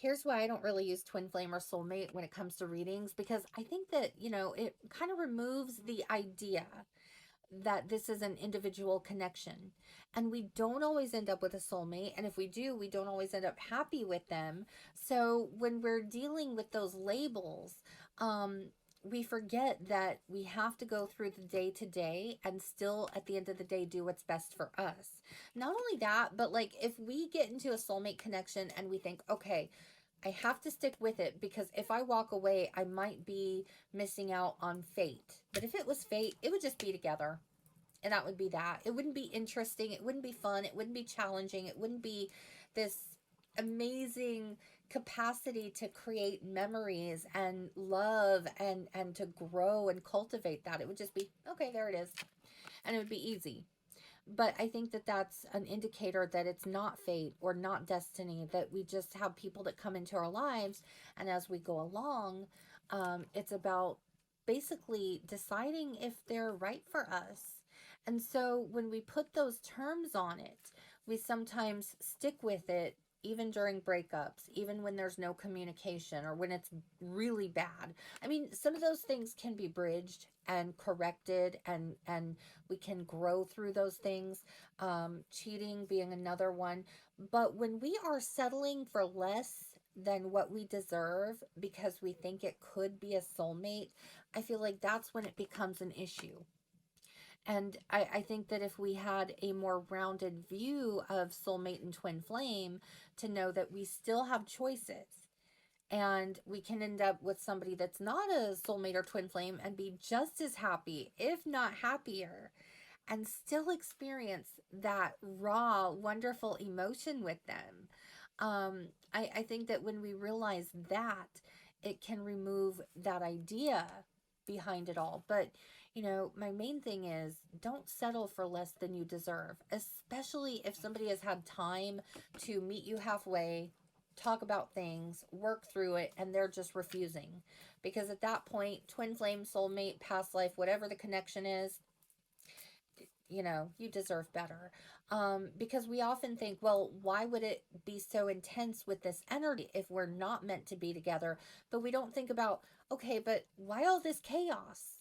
here's why I don't really use twin flame or soulmate when it comes to readings, because I think that, it kind of removes the idea that this is an individual connection. And we don't always end up with a soulmate. And if we do, we don't always end up happy with them. So when we're dealing with those labels, we forget that we have to go through the day to day and still at the end of the day do what's best for us. Not only that, but like if we get into a soulmate connection and we think, okay, I have to stick with it because if I walk away, I might be missing out on fate. But if it was fate, it would just be together. And that would be that. It wouldn't be interesting. It wouldn't be fun. It wouldn't be challenging. It wouldn't be this amazing capacity to create memories and love and to grow and cultivate that. It would just be, okay, there it is. And it would be easy. But I think that that's an indicator that it's not fate or not destiny, that we just have people that come into our lives. And as we go along, it's about basically deciding if they're right for us. And so when we put those terms on it, we sometimes stick with it even during breakups, even when there's no communication or when it's really bad. I mean, some of those things can be bridged and corrected, and we can grow through those things. Cheating being another one. But when we are settling for less than what we deserve because we think it could be a soulmate, I feel like that's when it becomes an issue. And I think that if we had a more rounded view of soulmate and twin flame, to know that we still have choices and we can end up with somebody that's not a soulmate or twin flame and be just as happy, if not happier, and still experience that raw, wonderful emotion with them. I think that when we realize that, it can remove that idea behind it all. But, my main thing is don't settle for less than you deserve, especially if somebody has had time to meet you halfway, talk about things, work through it, and they're just refusing. Because at that point, twin flame, soulmate, past life, whatever the connection is, you deserve better. Because we often think, well, why would it be so intense with this energy if we're not meant to be together? But we don't think about, okay, but why all this chaos?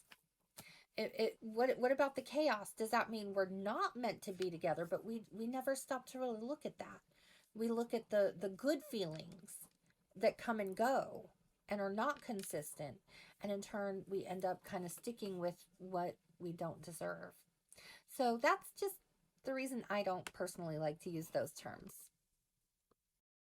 What about the chaos? Does that mean we're not meant to be together? But we never stop to really look at that. We look at the good feelings that come and go and are not consistent, and in turn we end up kind of sticking with what we don't deserve. So that's just the reason I don't personally like to use those terms.